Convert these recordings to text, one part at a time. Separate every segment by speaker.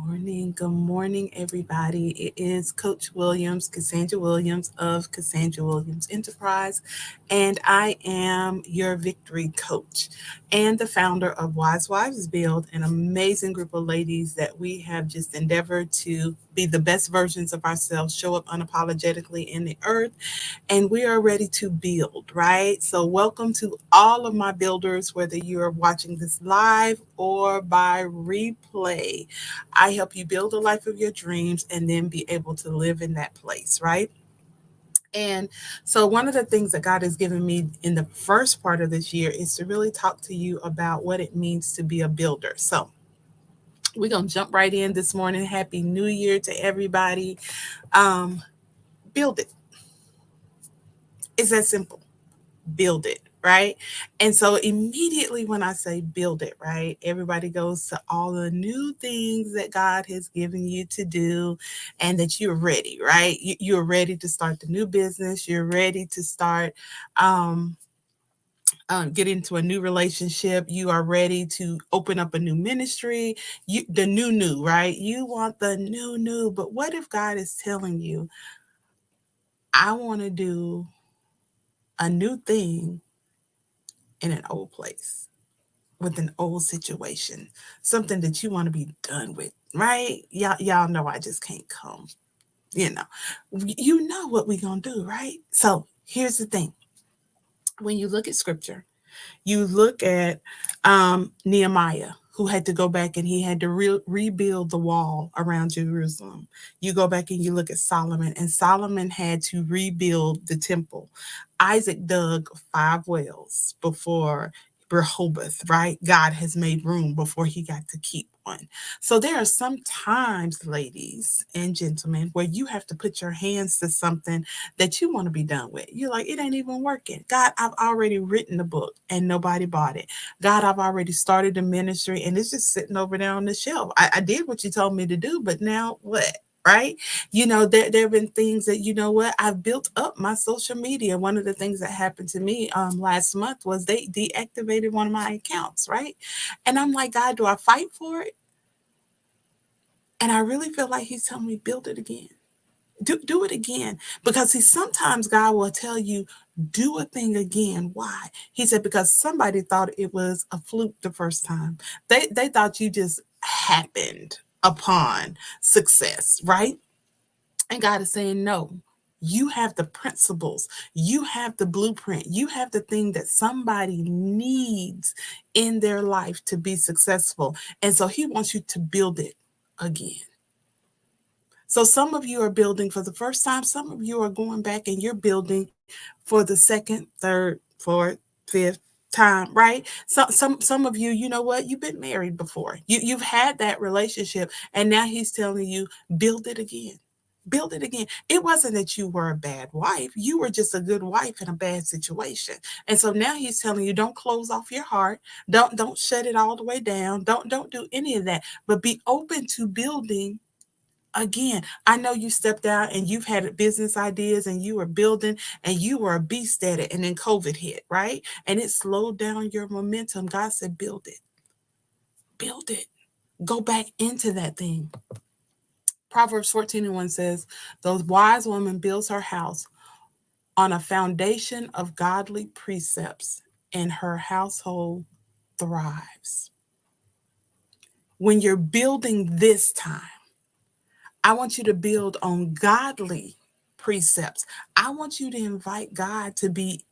Speaker 1: Good morning, everybody. It is Coach Williams, Cassandra Williams of Cassandra Williams Enterprise, and I am your victory coach and the founder of Wise Wives Build, an amazing group of ladies that we have just endeavored to be the best versions of ourselves, show up unapologetically in the earth, and we are ready to build, right? So, welcome to all of my builders, whether you are watching this live or by replay. I help you build a life of your dreams and then be able to live in that place, right? And so, one of the things that God has given me in the first part of this year is to really talk to you about what it means to be a builder. So, we're going to jump right in this morning. Happy New Year to everybody. Um, build it. It's that simple. Build it, right? And so immediately when I say build it, right, everybody goes to all the new things that God has given you to do and that you're ready, right? You're ready to start the new business. You're ready to start um, get into a new relationship. You are ready to open up a new ministry. The new, right? You want the new. But what if God is telling you, I want to do a new thing in an old place, with an old situation, something that you want to be done with, right? Y'all know I just can't come. You know, you know what we gonna do, right? So here's the thing: when you look at scripture, you look at Nehemiah, who had to go back and he had to rebuild the wall around Jerusalem. You go back and you look at Solomon, and Solomon had to rebuild the temple. Isaac dug 5 wells before Rehoboth, right? God has made room before he got to keep one. So there are some times, ladies and gentlemen, where you have to put your hands to something that you want to be done with. You're like, it ain't even working. God, I've already written the book and nobody bought it. God, I've already started the ministry and it's just sitting over there on the shelf. I did what you told me to do, but now what? Right? There have been things that, you know what, I've built up my social media. One of the things that happened to me last month was they deactivated one of my accounts, right? And I'm like, God, do I fight for it? And I really feel like he's telling me, build it again. Do it again. Because see, sometimes God will tell you, do a thing again. Why? He said, because somebody thought it was a fluke the first time. They thought you just happened upon success, right? And God is saying, no. You have the principles, you have the blueprint, you have the thing that somebody needs in their life to be successful. And so he wants you to build it again. So some of you are building for the first time. Some of you are going back and you're building for the second, third, fourth, fifth time, right? Some of you, you know what? You've been married before. You've had that relationship, and now he's telling you, build it again. Build it again. It wasn't that you were a bad wife. You were just a good wife in a bad situation. And so now he's telling you, don't close off your heart. Don't shut it all the way down. Don't do any of that. But be open to building again. I know you stepped out and you've had business ideas and you were building and you were a beast at it, and then COVID hit, right? And it slowed down your momentum. God said, build it, build it, go back into that thing. Proverbs 14:1 says, the wise woman builds her house on a foundation of godly precepts, and her household thrives. When you're building this time, I want you to build on godly precepts. I want you to invite God to be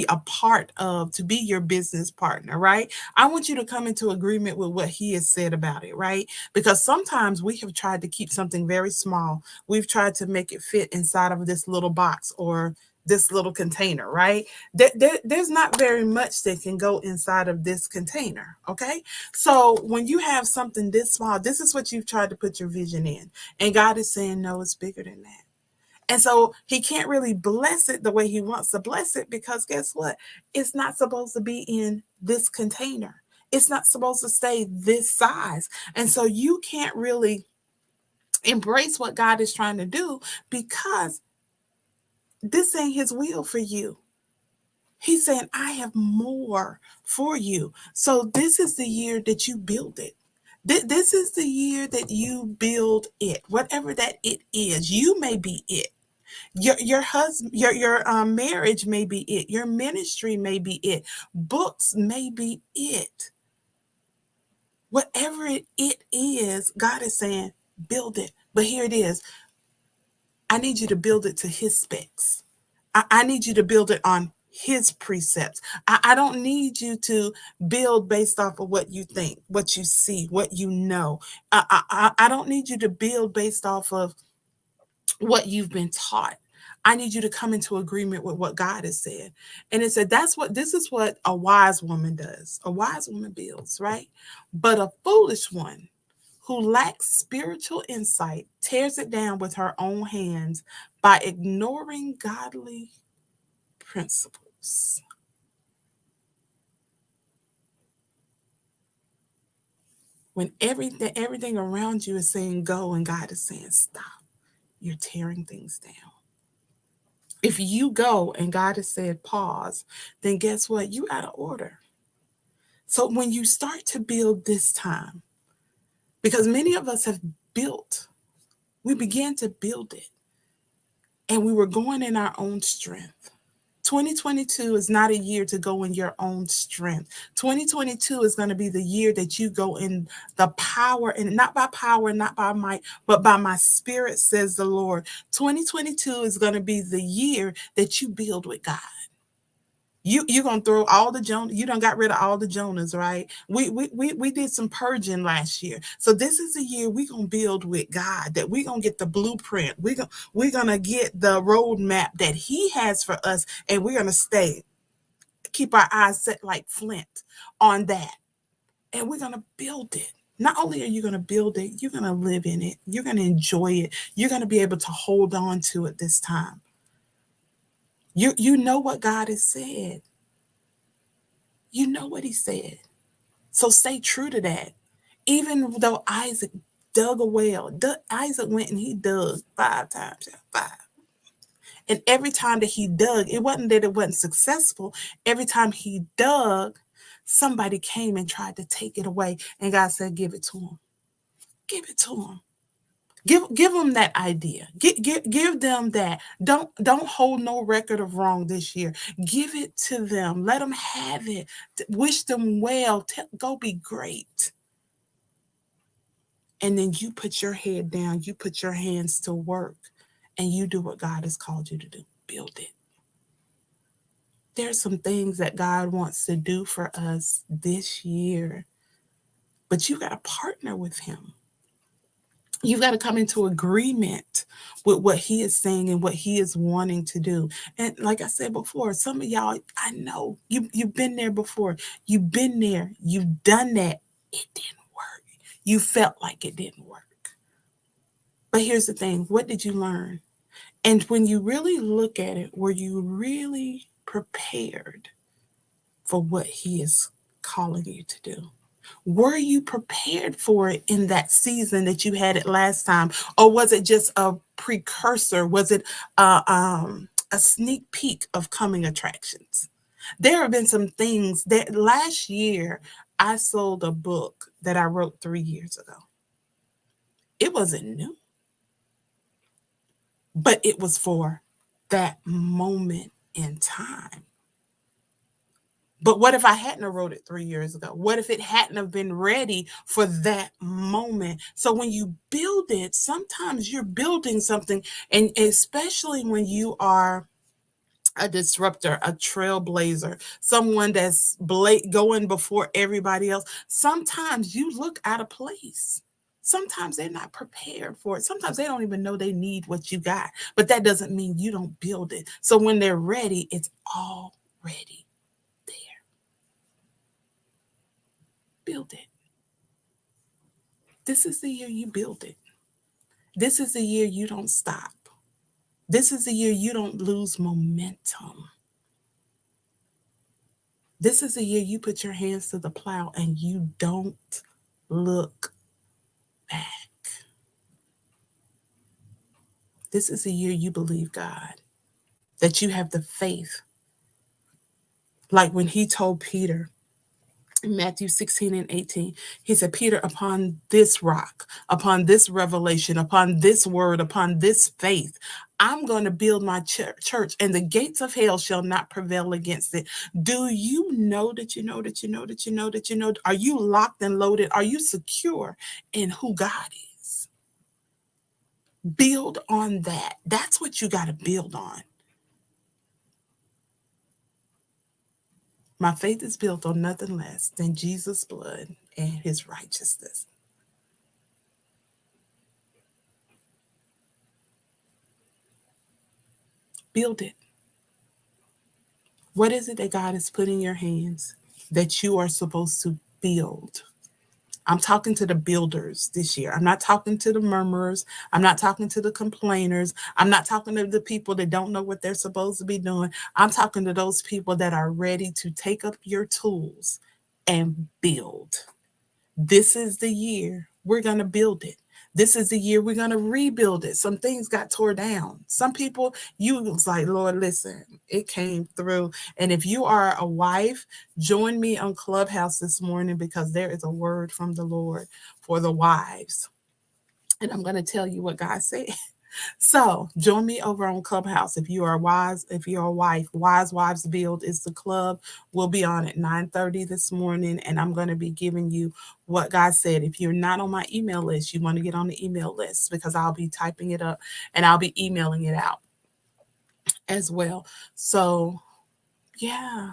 Speaker 1: a part of, to be your business partner, right? I want you to come into agreement with what he has said about it, right? Because sometimes we have tried to keep something very small. We've tried to make it fit inside of this little box or this little container, right? There's not very much that can go inside of this container, okay? So when you have something this small, this is what you've tried to put your vision in. And God is saying, no, it's bigger than that. And so he can't really bless it the way he wants to bless it, because guess what? It's not supposed to be in this container. It's not supposed to stay this size. And so you can't really embrace what God is trying to do, because this ain't his will for you. He's saying, I have more for you. So this is the year that you build it. This is the year that you build it, whatever that it is. You may be it. Your husband, your marriage may be it. Your ministry may be it. Books may be it. Whatever it is, God is saying, build it. But here it is. I need you to build it to his specs. I need you to build it on his precepts. I don't need you to build based off of what you think, what you see, what you know. I don't need you to build based off of what you've been taught. I need you to come into agreement with what God has said. And it said, this is what a wise woman does. A wise woman builds, right? But a foolish one who lacks spiritual insight tears it down with her own hands by ignoring godly principles. When everything around you is saying go and God is saying stop, you're tearing things down. If you go and God has said pause, then guess what? You out of order. So when you start to build this time, because many of us have built, we began to build it and we were going in our own strength. 2022 is not a year to go in your own strength. 2022 is going to be the year that you go in the power, and not by power, not by might, but by my spirit, says the Lord. 2022 is going to be the year that you build with God. You're gonna throw all the Jonah. You done got rid of all the Jonahs, right? We did some purging last year, so this is the year we gonna build with God. That we gonna get the blueprint. We're gonna get the roadmap that He has for us, and we're gonna keep our eyes set like flint on that, and we're gonna build it. Not only are you gonna build it, you're gonna live in it. You're gonna enjoy it. You're gonna be able to hold on to it this time. You know what God has said. You know what He said. So stay true to that. Even though Isaac dug a well, Isaac went and he dug 5 times, 5. And every time that he dug, it wasn't that it wasn't successful. Every time he dug, somebody came and tried to take it away. And God said, give it to him. Give it to him. Give them that idea. Give them that. Don't hold no record of wrong this year. Give it to them. Let them have it. Wish them well. Go be great. And then you put your head down, you put your hands to work, and you do what God has called you to do. Build it. There's some things that God wants to do for us this year, but you got to partner with Him. You've got to come into agreement with what He is saying and what He is wanting to do. And like I said before, some of y'all, I know you've been there before. You've been there. You've done that. It didn't work. You felt like it didn't work. But here's the thing. What did you learn? And when you really look at it, were you really prepared for what He is calling you to do? Were you prepared for it in that season that you had it last time? Or was it just a precursor? Was it a sneak peek of coming attractions? There have been some things that last year I sold a book that I wrote 3 years ago. It wasn't new, but it was for that moment in time. But what if I hadn't have wrote it 3 years ago? What if it hadn't have been ready for that moment? So when you build it, sometimes you're building something, and especially when you are a disruptor, a trailblazer, someone that's going before everybody else, sometimes you look out of place. Sometimes they're not prepared for it. Sometimes they don't even know they need what you got. But that doesn't mean you don't build it. So when they're ready, it's already there. Build it. This is the year you build it. This is the year you don't stop. This is the year you don't lose momentum. This is the year you put your hands to the plow and you don't look back. This is the year you believe God, that you have the faith. Like when He told Peter, In Matthew 16 and 18, he said, Peter, upon this rock, upon this revelation, upon this word, upon this faith, I'm going to build my church, and the gates of hell shall not prevail against it. Do you know that you know that you know that you know that you know? Are you locked and loaded? Are you secure in who God is? Build on that. That's what you got to build on. My faith is built on nothing less than Jesus' blood and his righteousness. Build it. What is it that God has put in your hands that you are supposed to build? I'm talking to the builders this year. I'm not talking to the murmurers. I'm not talking to the complainers. I'm not talking to the people that don't know what they're supposed to be doing. I'm talking to those people that are ready to take up your tools and build. This is the year we're going to build it. This is the year we're going to rebuild it. Some things got tore down. Some people, you was like, Lord, listen, it came through. And if you are a wife, join me on Clubhouse this morning because there is a word from the Lord for the wives. And I'm going to tell you what God said. So join me over on Clubhouse if you are wise, if you're a wife. Wise Wives Build is the club. We'll be on at 9:30 this morning, and I'm going to be giving you what God said. If you're not on my email list, you want to get on the email list because I'll be typing it up and I'll be emailing it out as well. So yeah,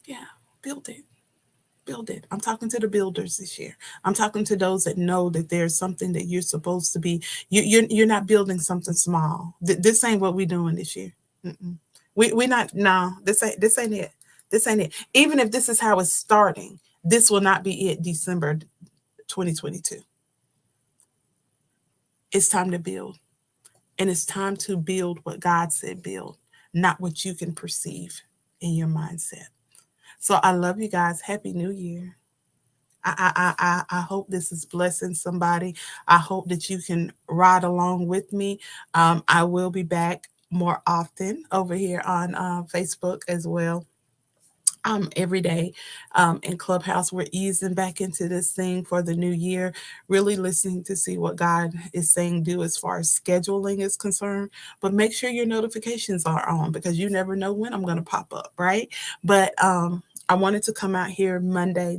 Speaker 1: yeah, build it. Build it. I'm talking to the builders this year. I'm talking to those that know that there's something that you're supposed to be. You're not building something small. This ain't what we're doing this year. Mm-mm. We not. No, this ain't it. This ain't it. Even if this is how it's starting, this will not be it. December 2022. It's time to build, and it's time to build what God said build, not what you can perceive in your mindset. So I love you guys. Happy New Year. I hope this is blessing somebody. I hope that you can ride along with me. I will be back more often over here on Facebook as well. Every day in Clubhouse, we're easing back into this thing for the new year, really listening to see what God is saying do as far as scheduling is concerned. But make sure your notifications are on because you never know when I'm going to pop up, right? But I wanted to come out here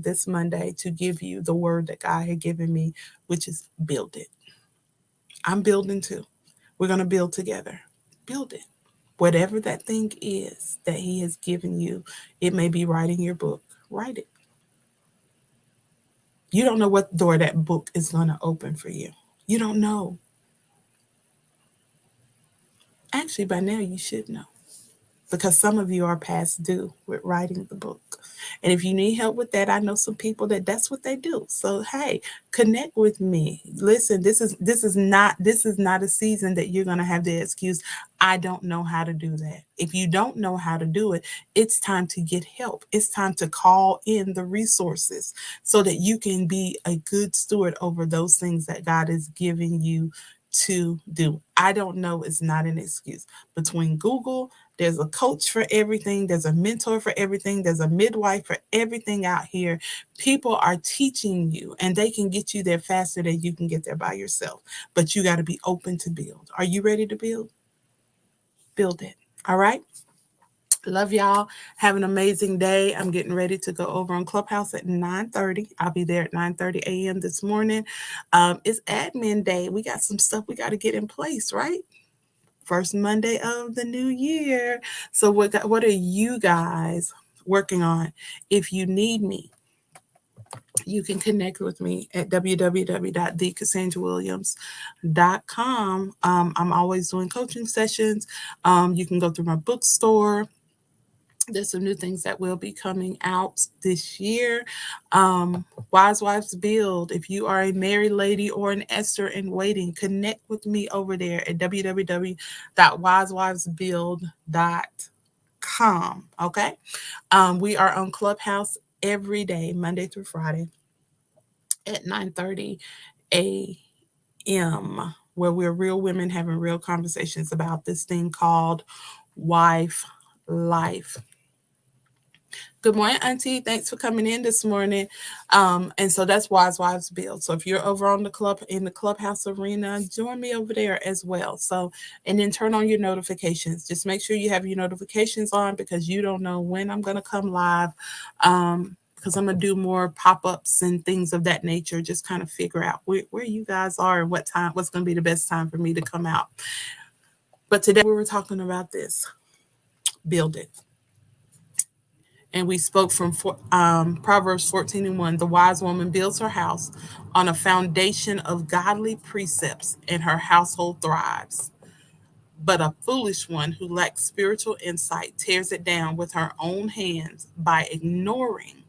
Speaker 1: this Monday, to give you the word that God had given me, which is build it. I'm building too. We're going to build together. Build it. Whatever that thing is that He has given you, it may be writing your book. Write it. You don't know what door that book is going to open for you. You don't know. Actually, by now you should know because some of you are past due with writing the book. And if you need help with that, I know some people that's what they do. So hey, connect with me. Listen, this is not a season that you're going to have the excuse, I don't know how to do that. If you don't know how to do it, it's time to get help. It's time to call in the resources so that you can be a good steward over those things that God is giving you to do. I don't know is not an excuse. Between Google, there's a coach for everything, there's a mentor for everything, there's a midwife for everything out here. People are teaching you and they can get you there faster than you can get there by yourself. But you got to be open to build. Are you ready to build? Build it. All right. Love y'all. Have an amazing day. I'm getting ready to go over on Clubhouse at 9:30. I'll be there at 9:30 a.m. this morning. It's admin day. We got some stuff we got to get in place, right? First Monday of the new year. So what are you guys working on? If you need me, you can connect with me at www.thecassandrawilliams.com. I'm always doing coaching sessions. You can go through my bookstore. There's some new things that will be coming out this year. Wise Wives Build. If you are a married lady or an Esther in waiting, connect with me over there at www.wisewivesbuild.com. Okay. We are on Clubhouse every day, Monday through Friday at 9:30 a.m., where we're real women having real conversations about this thing called wife life. Good morning, Auntie. Thanks for coming in this morning. And so that's Wise Wives Build. So if you're over on the club in the clubhouse arena, join me over there as well. So and then turn on your notifications. Just make sure you have your notifications on because you don't know when I'm gonna come live. Because I'm gonna do more pop-ups and things of that nature. Just kind of figure out where you guys are and what's gonna be the best time for me to come out. But today we were talking about this. Build it. And we spoke from Proverbs 14 and 1. The wise woman builds her house on a foundation of godly precepts, and her household thrives. But a foolish one who lacks spiritual insight tears it down with her own hands by ignoring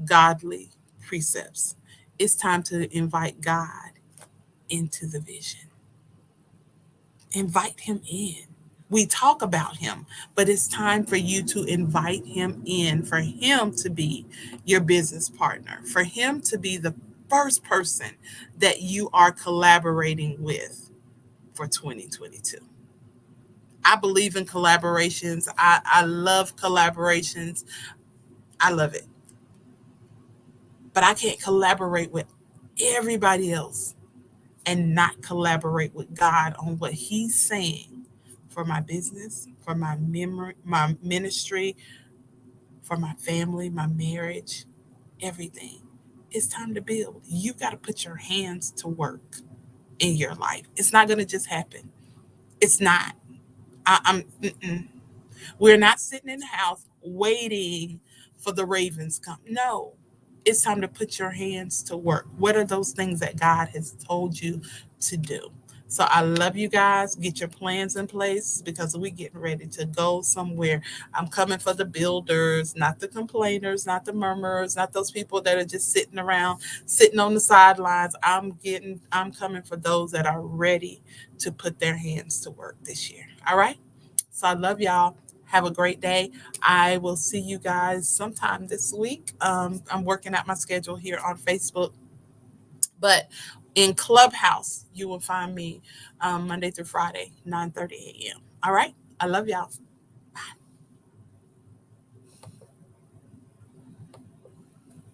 Speaker 1: godly precepts. It's time to invite God into the vision. Invite him in. We talk about him, but it's time for you to invite him in, for him to be your business partner, for him to be the first person that you are collaborating with for 2022. I believe in collaborations. I love collaborations. I love it. But I can't collaborate with everybody else and not collaborate with God on what he's saying for my business, for my memory, my ministry, for my family, my marriage, everything. It's time to build. You got to put your hands to work in your life. It's not going to just happen. It's not. Mm-mm. We're not sitting in the house waiting for the ravens come. No, it's time to put your hands to work. What are those things that God has told you to do? So I love you guys. Get your plans in place because we getting ready to go somewhere. I'm coming for the builders, not the complainers, not the murmurers, not those people that are just sitting around, sitting on the sidelines. I'm coming for those that are ready to put their hands to work this year. All right. So I love y'all. Have a great day. I will see you guys sometime this week. I'm working out my schedule here on Facebook, but in Clubhouse, you will find me Monday through Friday, 9:30 a.m. All right. I love y'all.